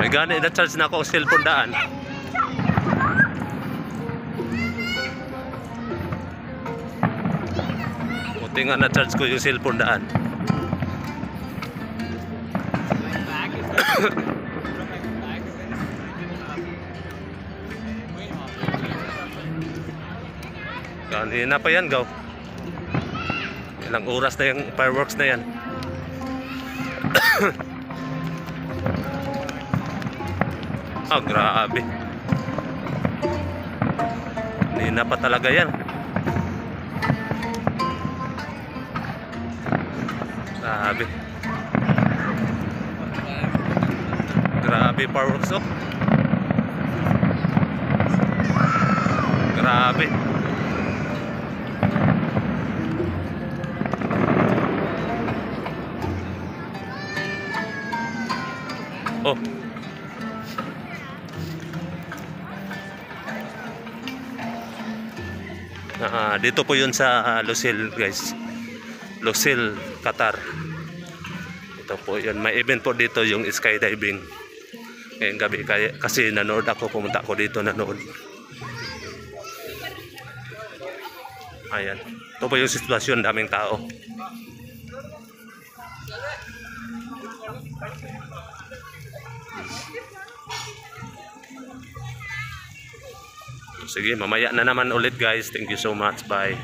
May gani na charge na ako ang cellphone daan. Buti nga na charge ko yung cellphone daan. Kanina pa yan, gaw. Ilang oras na yung fireworks na yan. Ah, grabe. Kanina pa talaga yan. Grabe. Grabe fireworks, oh. Grabe. Oh. Dito po yun sa Lusail, guys. Lusail, Qatar. Ito po yun. May event po dito yung skydiving. Ngayong gabi kasi nanood ako. Pumunta ako dito nanood. Ayan. Ito po yung sitwasyon. Daming tao. Sige, mamaya na naman ulit, guys. Thank you so much. Bye.